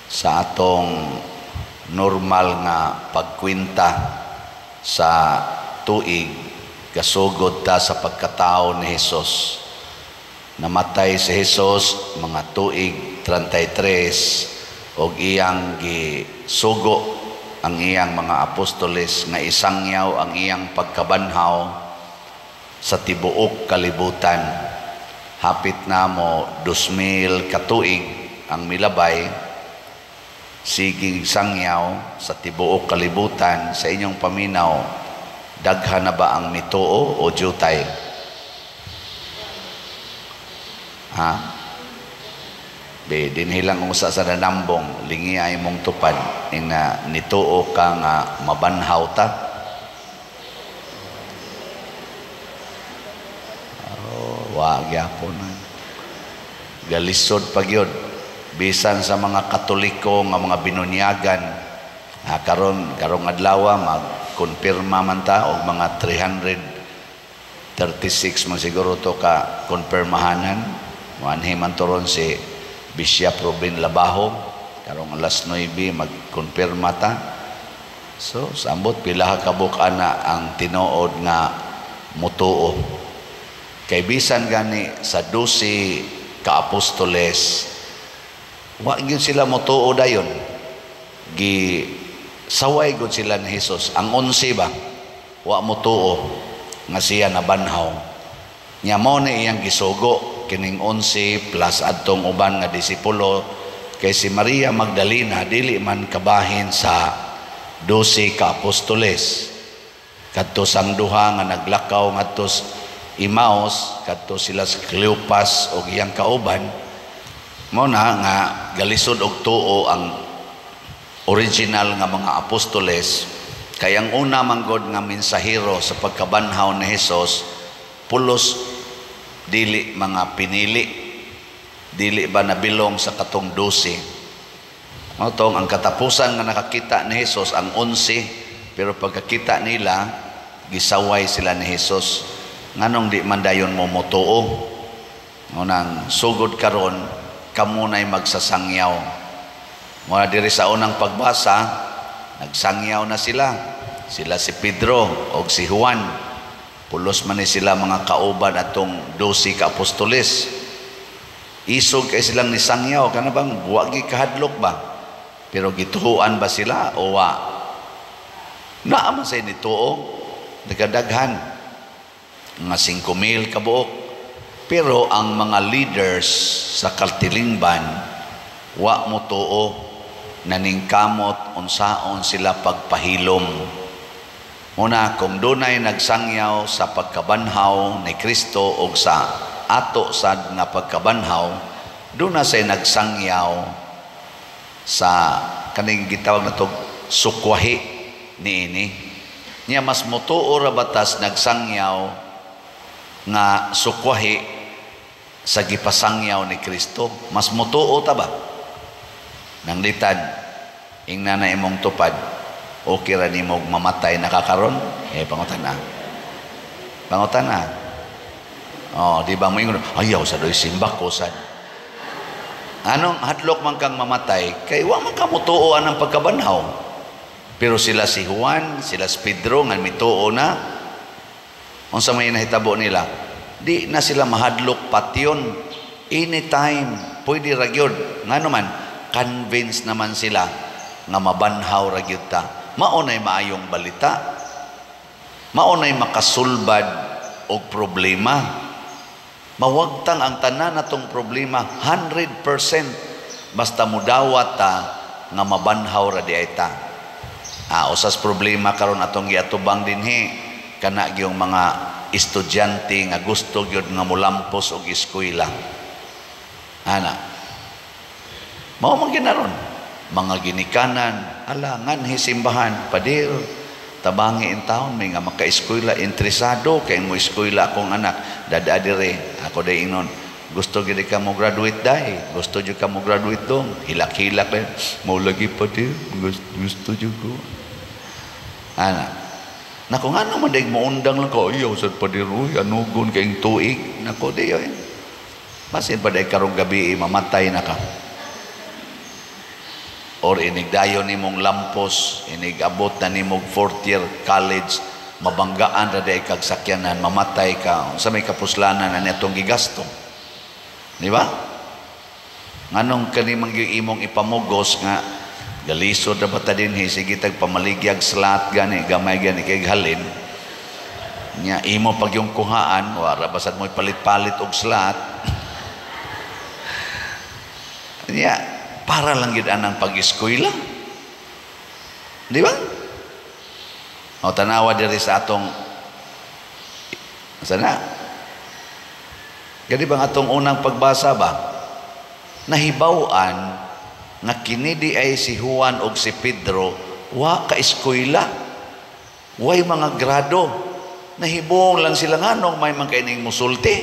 sa atong normal nga pagkwinta sa tuig, kasugod ta sa pagkatao ni Hesus. Namatay si Hesus mga tuig 33 og iyang gisugo ang iyang mga apostoles nga isangyaw ang iyang pagkabanhaw sa tibuok kalibutan. Hapit na mo 2,000 katuig ang milabay, sige sangyaw sa tibuok kalibutan. Sa inyong paminaw, daghan na ba ang mituo o jutay? Ha? Dinhilang usa sa nanambong, lingi ay mong tupad, na nituo ka nga mabanhaw ta. Wag yapon. Galisod pagyod bisan sa mga Katoliko nga mga binunyagan. Karong adlaw magkonfirma man ta og mga 336 man siguro to ka konfirmahanan. Manhi man turon si Bishop Robin Labaho, karong alas 9 magkonfirma ta. So sambot pila ka buk-ana ang tinuod nga mutuo. Kay bisan gani sa 12 ka apostoles, wa gyud sila mutuo dayon. Saway gud sila ni Hesus. Ang 11 ba, wa mutuo nga siya nabanhaw. Nya mo ni iyang gisugo kining 11 plus adtong uban nga disipulo. Kay si Maria Magdalena dili man kabahin sa 12 ka apostoles. Kadto sang duha nga naglakaw ngadto Imaus, kadto sila sa Cleopas o iyang kauban, mo na nga galisod og tuo ang original nga mga apostoles. Kay ang una manggod nga mensahero sa pagkabanhaw ni Hesus, pulos dili mga pinili, dili ba nabilong sa katong 12. Matong ang katapusan nga nakakita ni Hesus ang 11, pero pagkakita nila gisaway sila ni Hesus. Nganong di man dayon mo mutuo? Ngunang sugod karon kamo nay magsasangyaw. Mula diri sa unang pagbasa, nagsangyaw na sila. Sila si Pedro o si Juan. Pulos man ni sila mga kauban atong 12 ka apostoles. Isog kay silang nisangyaw, kana bang buwagi kahadlok ba? Pero gituhuan ba sila o wa? Naa man say nituo, nagadaghan nga 5,000 kabuok. Pero ang mga leaders sa Kaltilingban wa mo tuo, naningkamot unsaon sila pagpahilom. Una, kung dunay nagsangyaw sa pagkabanhaw ni Kristo o sa ato sad nga pagkabanhaw, duna say nagsangyaw sa kaning gitawag na tog sukwahi niini. Nya mas mutuo ra batas nagsangyaw nga sukwahi sa gipasangyaw ni Kristo. Mas mutuo ta ba? Nang litad, ingna na imong tupad, okay ra nimo mamatay nakakaron? Pangutana. Pangutana. Di ba mo ingon, ayaw sa doy simbak ko sad. Anong hadlok man kang mamatay, kay wa man ka mutuoan ang pagkabanhaw. Pero sila si Juan, sila si Pedro nga mituo na. Unsa may nahitabo nila, di na sila mahadlok patyon. Anytime pwede ra gyud. Ngano man convinced naman sila nga mabanhaw ra gyud ta. Maunay maayong balita, maunay makasulbad og problema. Mawagtang ang tanan natong problema 100% basta mudawat ta nga mabanhaw ra di ay ta. Usas problema karon atong giatubang dinhi kana gyung mga estudyante nga gusto gyud nga mulampos og eskwela. Ana, mao man ginaron mga ginikanan, ala nganhi simbahan, padir tabangi in town may nga maka-eskwela, interesado kay mo eskwela akong anak, dada dire ako day ingnon, gusto gyud ka mo graduate dai, gusto gyud ka mo graduate dong, hilak-hilak lang mo lagi padir, gusto gyud ko. Ana, nako nga naman dahil maundang lang ko, ayaw sa padiroy, anugon kayong tuig. Nako diyo Masin pa dahil karong gabi, mamatay na ka. or inigdayon nimong lampos, inigabot na nimong 4th year college, mabanggaan ra day kag sakyanan, mamatay ka sa may kapuslanan na netong gigasto. Di ba? Nganong kanimang imong ipamugos nga galisod ra bata dinhi, sige tag pamaligyag slat gani, gamay gani kay halin. Nya imo pag yung kuhaan, wala basad mo palit-palit og slat. Nya para lang gid anang pag-eskwela. Di ba? O tanawa diri sa atong sana. Gani bang atong unang pagbasa ba? Nahibaw-an nga kini di ay si Juan og si Pedro wa ka eskwela. Way mga grado. Nahibong lang sila nganong may man kaining musulti.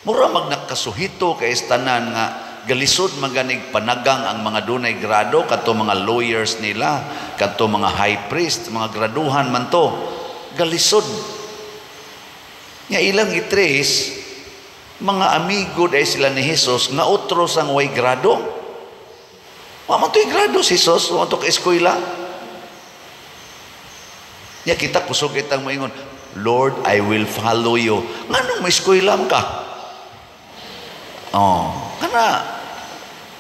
Mura magnakasuhito kay tanan nga galisod maganig panagang ang mga dunay grado kadto mga lawyers nila, kadto mga high priest, mga graduhan man to. Galisod. Nya ilang itres mga amigo day sila ni Jesus nga utros ang way grado. Wa man to'y grado si Jesus, wa man to ka eskwela. Nya kita kusog kitang moingon, Lord, I will follow you. Nganong may eskwela ka? Oh, kana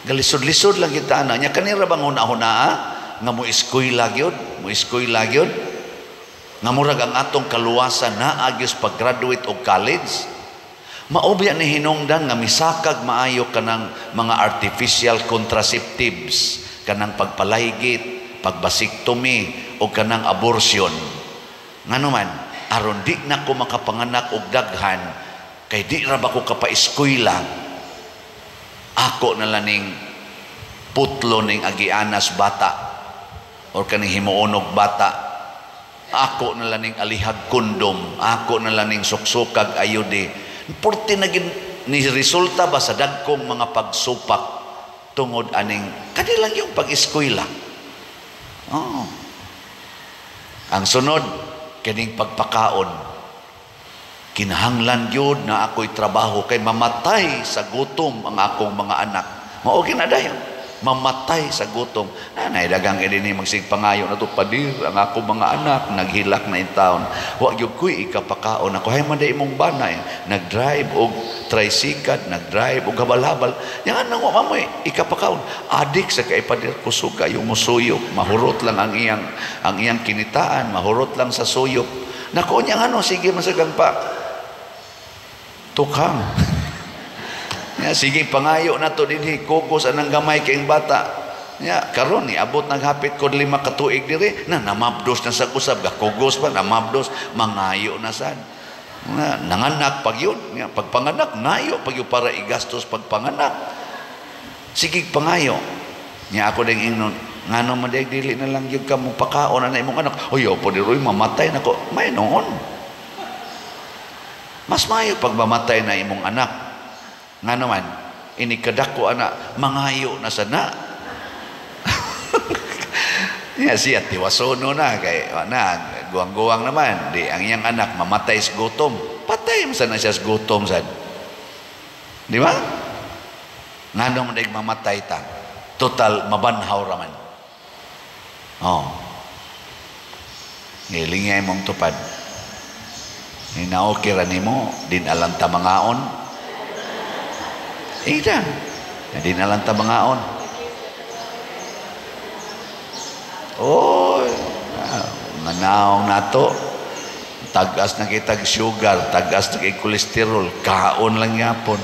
galisod-lisod lang kita na. Nya kanira bang huna-hunaa nga mo eskwela gyud, mo eskwela gyud. Nga murag ang atong kaluwasan na agyos pag-graduate og college. Maobya ni hinungdan nga misakag maayo kanang mga artificial contraceptives, kanang pagpalaygit, pagbasiktomi o kanang abortion. Ngano man, aron di na ko makapanganak og daghan kay di ra ba ko kapaeskwela. Ako na laning putlo ning agianas bata or kaning himuonog bata. Ako na laning alihag kondom, ako na laning suksukag ayude. Porti na ni resulta ba sa dagkong mga pagsupak tungod aning kanilang yung pag-eskwela. Oh. Ang sunod, kining pagpakaon. Kinahanglan yun na ako'y trabaho kay mamatay sa gutom ang akong mga anak. Mao ginadayon. Mamatay sa gutom. Nanay, dagang ini magsigpangayo na to, padir, ang akong mga anak, naghilak na in town. Huwag yung kuy, ikapakaon ako. Hay man day mong banay, nag-drive o tricycle, nag-drive o habal-habal. Yan nang mamoy, ikapakaon. Adik sa kaipadir kusog kayo musuyok. Mahurot lang ang iyang kinitaan, mahurot lang sa suyok. Naku, niyang ano, sige masagang pa. Tukang. Ya, sige pangayo na to dinhi kokos anang gamay kayong bata. Ya, karon ni abot naghapit kod 5 ka tuig diri na namabdos na sa kusab gakugos pa namabdos mangayo na sad. Nanganak pag yun, ya, pagpanganak nayo pag yun para igastos pagpanganak. Sige pangayo. Nya ako ding ingnon ngano man dili na lang gyud ka mo pakaon na imong anak. Oy, opo diroy mamatay nako. May noon. Mas mayo pag mamatay na imong anak. Nga naman, inikadako anak, mangayo na sana. Niya siya, tiwasono na, kay guwang-guwang naman. Di, ang iyang anak, mamatay sa gutom. Patay mo sana siya sa gutom, sad. Di ba? Nga naman daig mamatay ta. Total, mabanhaw raman. Oh. Ngilingay mong tupad. Hinaokira ni mo, din alam ta mangaon. Ida, hindi na lang tabangaon. Oh, manaong nato. Tagas na kitag sugar, tagas na kitag kolesterol, kaon lang yapon.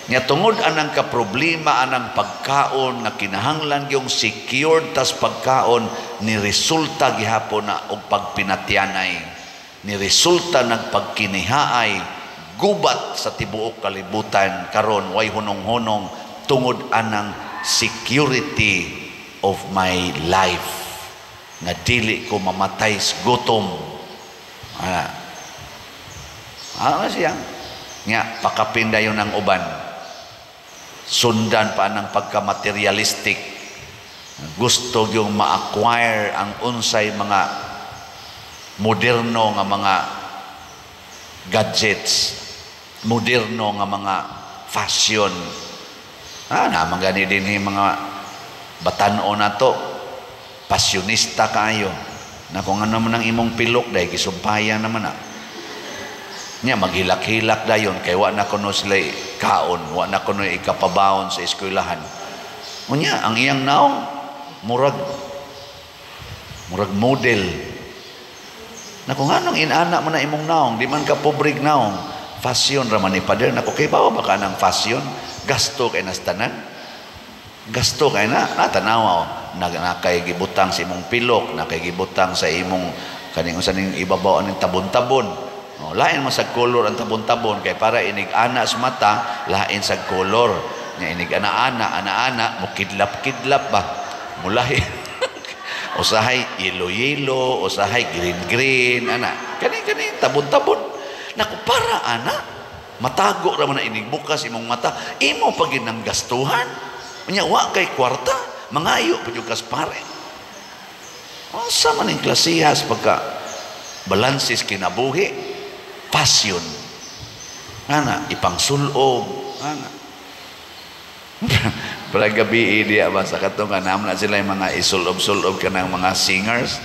Nya tungod anang ka problema anang pagkaon nga kinahanglan yung secured tas pagkaon ni resulta gihapon na og pagpinatyanay. Ni resulta nagpagkinihaay gubat sa tibuok kalibutan karon way hunong-hunong tungod anang security of my life nga dili ko mamatay sa gutom. Ano siya? Nga pakapindayon ng uban. Sundan pa ng pagka-materialistic. Gusto yung ma-acquire ang unsay mga moderno nga mga gadgets, moderno nga mga fashion. Naman gani din mga Batan-o na to, pasyonista kayo. Na kung ano man ang imong pilok, dahil gisumpayan naman na. Nya, maghilak-hilak dayon, kay wa na kuno sila kaon, wa na kuno ikapabaon sa eskwelahan. Unya, ang iyang naong, murag model. Na kung anong inana man na imong naong, di man ka pobrig naong, fashion raman ni pader. Na kung kay bawa baka ng fashion, gasto kay nastanan. Gasto kay na, natanaw, nakay gibutang sa imong pilok, nakay gibutang sa imong, kaning usaning ibabaw ng tabon-tabon. O, lain mo sa color ang tabon-tabon, kay para inig-ana sa mata, lain sa color. Nga inig-ana-ana, mukidlap-kidlap ba? Mulahi. Usahay yellow-yellow, usahay green-green, ana. Kani tabon-tabon. Naku, para ana, matago raman na inig bukas imong mata, imo pag ginang gastuhan. Nya wa kay kwarta, mangayo pa yung kaspare. Sa man yung klasihas pagka balansis kinabuhi, passion. Ana, ipangsulob. Ana. Para gabi dia ba sa katong kanam na sila yung mga isulob-sulob ka ng mga singers.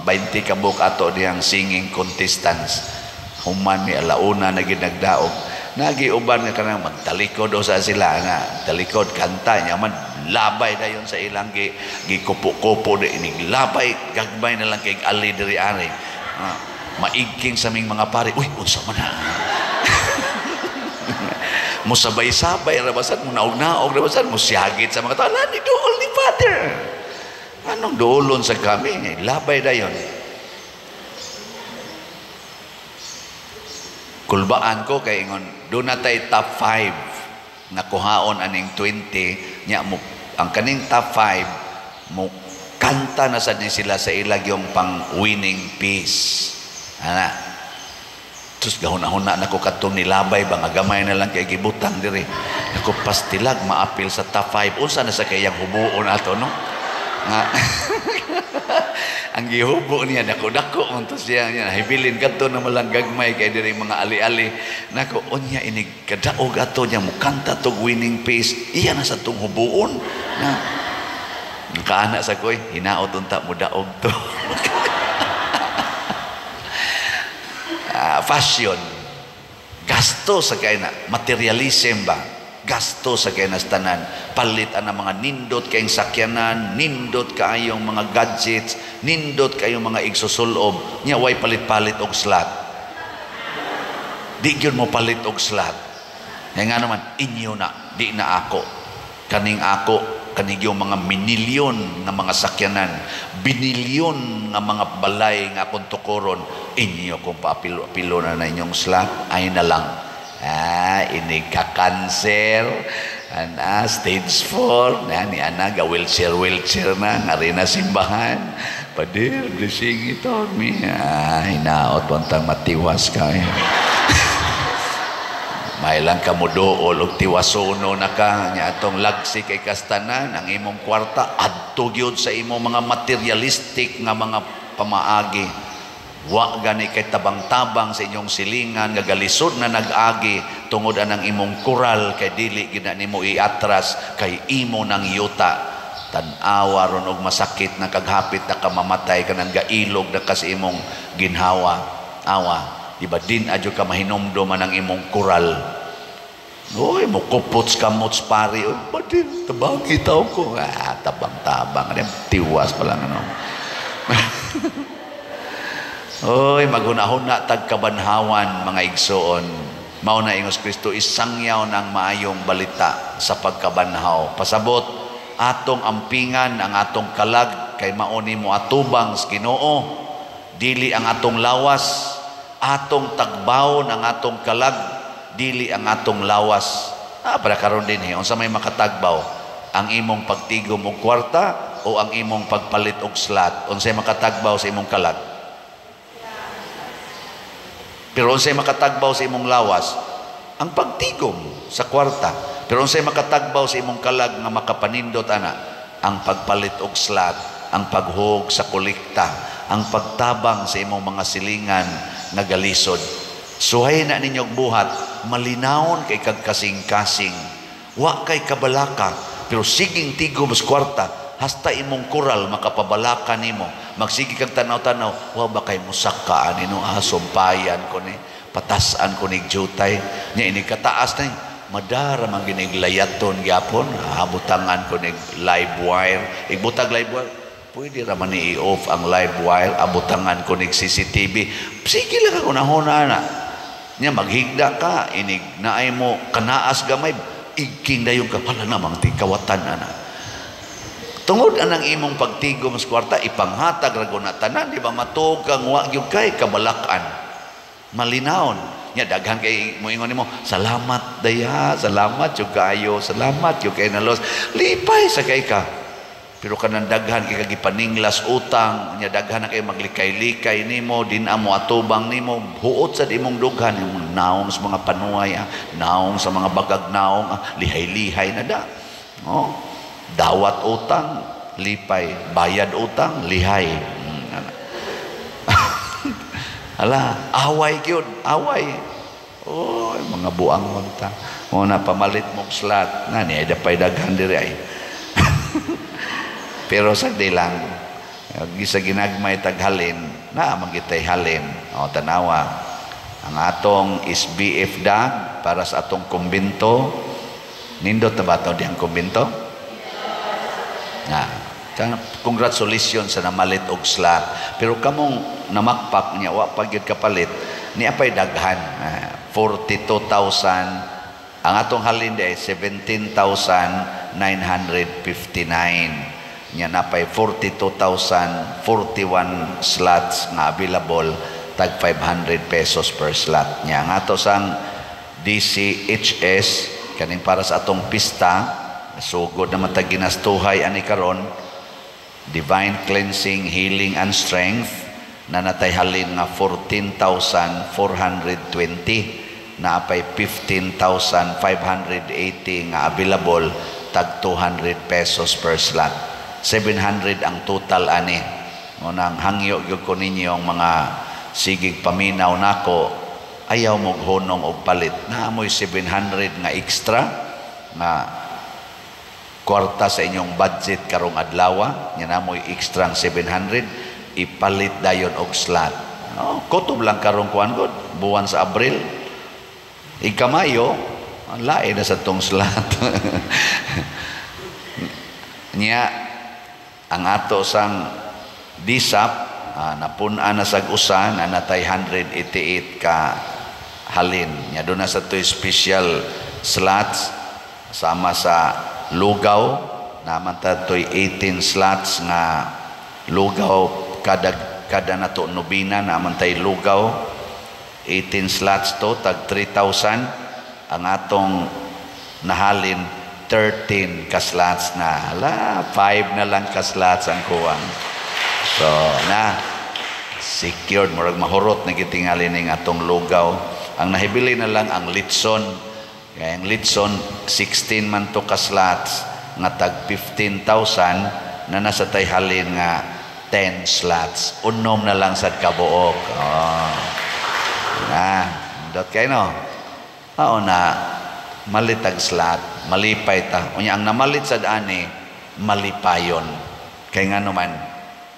20 kabuk ato diyang singing contestants. Human ni alauna na ginagdaog. Nagiuban nga kanang magtalikod o sa sila nga talikod kanta niya man labay dayon sa ilang gikupo-kupo di inig labay gagbay na lang kay ali diri ari maigking sa ming mga pare, uy unsa man na mo sabay-sabay rabasan mo naog-naog rabasan mo siyagit sa mga tao ni duol ni father anong duolon sa kami labay dayon. Kulbaan ko kay ingon do na tay top 5 nga kuhaon aning 20 nya mo ang kaning top 5 mo kanta na sad ni sila sa ilag yung pang winning piece ana tus gahuna-huna nako kadtong nilabay ba nga gamay na lang kay gibutang diri nako pastilag maapil sa top 5 unsa na sa kayang hubuon ato no nga ang gihubo niya dako-dako unto siya niya hibilin kadto na malang gagmay kay diri mga ali-ali nako unya inig kadaog ato niya mukanta tog winning piece iya na sa tong hubuon na kaana sa koy hinaot unta mo daog to fashion gasto sa kay na materialism ba gasto sa kinastanan palit ang mga nindot kayong sakyanan nindot kayong mga gadgets nindot kayong mga igsusulob nya way palit-palit og slot di gyud mo palit og slot nga naman inyo na di na ako kaning yung mga minilyon nga mga sakyanan binilyon nga mga balay nga akong tukuron inyo kung paapilo na inyong slot ay na lang inig ka-cancer stage 4 ni ana ga wheelchair na nga rin na simbahan padir blessing ito mi hinaot wantang matiwas ka may lang ka mo dool og tiwasono na ka nya atong lagsi kay kastanan ang imong kwarta adto gyud sa imong mga materialistic nga mga pamaagi. Wa gani kay tabang-tabang sa inyong silingan nga galisod na nag-agi tungod anang imong kural kay dili gid nimo iatras kay imo nang yuta tan-awa ron og masakit na kaghapit na kamamatay kanang gailog na kas imong ginhawa awa di ba din adyo ka mahinomdom ang imong kural oy mo kupots kamots pari oy badin tabang itaw ko tabang-tabang tiwas pa lang ano. Oy, maghuna-huna tagkabanhawan mga igsoon. Mao na ingos Kristo isangyaw ng maayong balita sa pagkabanhaw. Pasabot atong ampingan ang atong kalag kay mauni mo atubang sa Ginoo. Dili ang atong lawas, atong tagbawon ang atong kalag, dili ang atong lawas. Para karon din unsa may makatagbaw? Ang imong pagtigom og kwarta o ang imong pagpalit og slot? Unsay makatagbaw sa imong kalag? Pero unsay makatagbaw sa imong lawas? Ang pagtigom sa kwarta. Pero unsay makatagbaw sa imong kalag nga makapanindot ana? Ang pagpalit og slot, ang paghug sa kolekta, ang pagtabang sa imong mga silingan nga galisod. Suhay na ninyong buhat, malinawon kay kagkasing-kasing. Wa kay kabalaka, pero siging tigom sa kwarta, hasta imong kural makapabalakan nimo. Magsigi kag tanaw-tanaw, wa ba kay musaka nino sumpayan ko ni patasan ko ni jutay nya ini kataas na madara man ginig layaton gyapon habutangan ko ni live wire igbutag live wire pwede ra man ni i-off ang live wire abutangan ko ni CCTV sige lang ako nahuna na nya maghigda ka inig naay mo kanaas gamay igking dayon ka pala namang tikawatan ana tungod anang imong pagtigo mas kwarta ipanghatag ra na tanan di ba matuog kang wa gyud kay kabalakan malinawon nya daghan kay moingon nimo salamat daya salamat jud kayo salamat jud kay nalos lipay sa kay ka pero kanang daghan kay kagipaninglas utang nya daghan na kay maglikay-likay nimo din-amo atubang nimo huot sa imong dughan imong naong sa mga panuway naong sa mga bagag naong lihay-lihay na da oh dawat utang lipay bayad utang lihay ala away gyud away oh mga buang monta mo na pamalit mong slot nani ay dapay daghan diri ay pero sa dilang gisa ginagmay taghalin na magitay halin o tanawa ang atong SBF dag para sa atong kumbento nindot na ba ito diyang kumbento na congratulations sa namalit og slot pero kamong namakpak niya wa pagyud kapalit ni apay daghan 42,000 ang atong halin ay 17,959 niya napay 42,041 slots nga available tag 500 pesos per slot niya ang ato sang DCHS kaning para sa atong pista sugod na matag ginastuhay ani karon divine cleansing healing and strength na natay halin nga 14,420 na apay 15,580 nga available tag 200 pesos per slot 700 ang total ani unang hangyo gyud ko ninyo ang mga sigig paminaw nako ayaw mo honong og palit na amoy 700 nga extra nga kwarta sa inyong budget karong adlaw nya namoy extra 700 ipalit dayon og slot kutob lang karong kuan gud buwan sa Abril ikamayo ang lain na sa tong slot nya ang ato sang DSAP napun-an na sag usa na natay 188 ka halin nya do na sa to special slots sama sa lugaw naman tatoy 18 slots nga lugaw kada nato nobina naman tay lugaw 18 slots to tag 3,000 ang atong nahalin 13 ka slots na hala 5 na lang ka slots ang kuwang so na secured murag mahurot na gitingali ning atong lugaw ang nahibili na lang ang litson kaya ang litson 16 man to ka slots nga tag 15,000 na nasa tay halin nga 10 slots unom na lang sad kabuok na dot kay no na malitag slot malipay ta unya ang namalit sad ani malipayon kay ngano man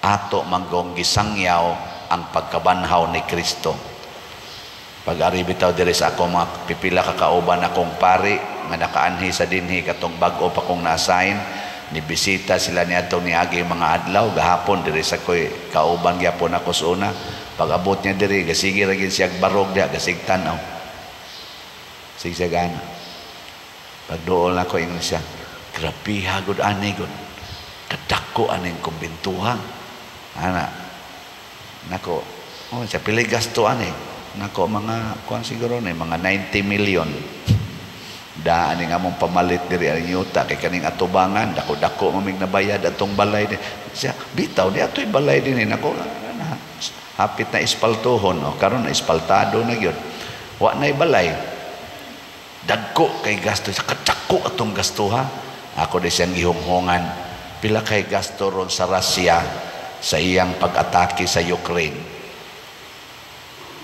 ato manggong gisangyaw ang pagkabanhaw ni Kristo pag-ari bitaw diri sa ako mga pipila ka kauban akong pari nga nakaanhi sa dinhi katong bag-o pa kong na-assign ni bisita sila niadto niagi mga adlaw gahapon diri sa koy kauban gyapon ako sa una pag-abot niya diri gasigi ra gid siya barog dia gasig tan-aw sigsagan pagduol na ko ingon siya grabe hagod ani gud kadako aning kumbintuhan ana nako sa pili gasto ani nako mga kuan siguro na mga 90 million daan nga mong pamalit diri ang yuta kay kaning atubangan dako-dako mamig nabayad atong balay din siya bitaw di atoy balay din nako hapit na ispaltohon karon na ispaltado na gyud wa nay balay dagko kay gasto sa kadako atong gasto ha ako di siyang gihunghongan pila kay gasto ron sa Russia sa iyang pag-atake sa Ukraine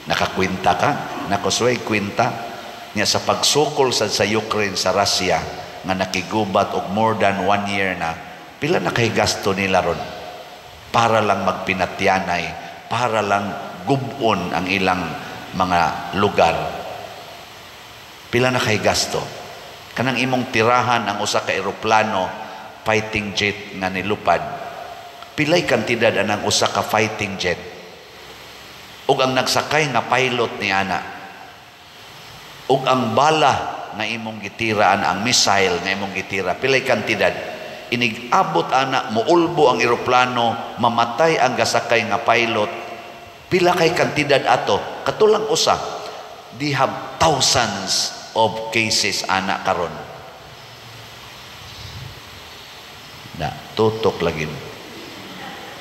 nakakwinta ka nakusway kwinta niya sa pagsukol sa Ukraine sa Russia nga nakigubat og more than 1 year na Pila na kay gasto nila ron para lang magpinatyanay, para lang gubon ang ilang mga lugar. Pila na kay gasto. Kanang imong tirahan ang usa ka eroplano, fighting jet nga nilupad. Pilay kantidad anang usa ka fighting jet. Ug ang nagsakay nga pilot ni ana. Ug ang bala nga imong gitiraan, ang missile nga imong gitira, pilay kantidad. Inig-abot ana, muulbo ang eroplano, mamatay ang gasakay nga pilot. Pila kay kantidad ato, katulang usa. They have thousands of cases ana karon. Na tutok lagi.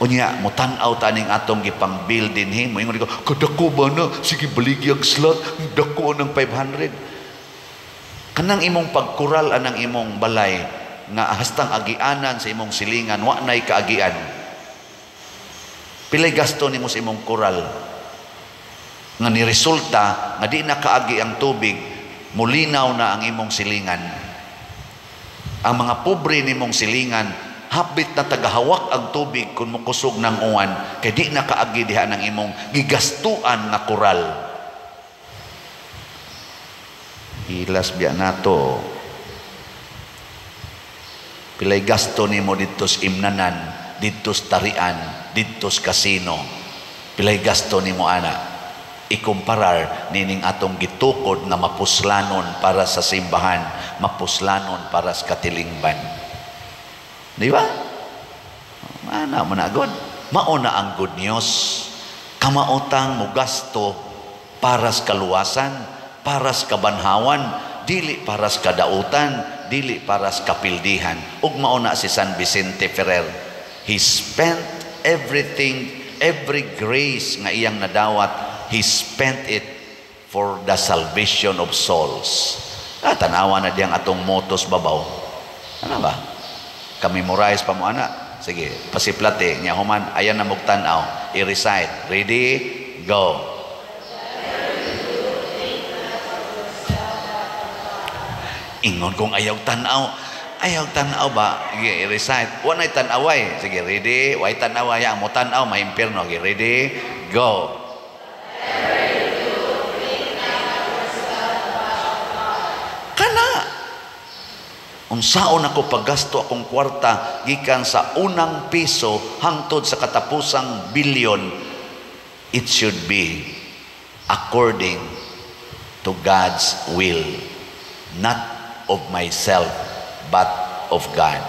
Unya mutan-aw taning atong gipang build dinhi, moingon ko, kadako ba na, sige baligya slot, dako ng 500. Kanang imong pagkural anang imong balay nga hastang agianan sa imong silingan, wa nay kaagian. Pilay gasto nimo sa imong kural nga ni resulta nga di na kaagi ang tubig, mulinaw na ang imong silingan. Ang mga pobre nimong silingan, hapit na tagahawak ang tubig kung mukusog ng uwan, kay di na kaagi diha ng imong gigastuan nga kural. Hilas biya nato. Pilay gasto nimo dito sa imnanan, dito sa tarian, dito sa kasino. Pilay gasto nimo ana. Ikumparar nining atong gitukod na mapuslanon para sa simbahan, mapuslanon para sa katilingban. Di ba? Ana mo na good. Mauna ang good news. Kamautang mo gasto para sa kaluwasan, para sa kabanhawan, dili para sa kadautan, dili para sa kapildihan. Ug mauna si San Vicente Ferrer. He spent everything, every grace nga iyang nadawat, he spent it for the salvation of souls. Tanawa na diyang atong motos babaw. Ano ba? Kamemorize pa mo ana. Sige, pasiplate nya human ayan na mugtan-aw. I-recite. Ready? Go. Ingon kong ayaw tanaw. Ayaw tanaw ba? Sige, i-recite. Wa nay tanaway. Sige, ready? Way tanaway ang mo tanaw, maimpirno. Okay, ready? Go. Kana. Unsaon ako paggasto akong kwarta gikan sa unang piso hangtod sa katapusang bilyon. It should be according to God's will, not of myself, but of God.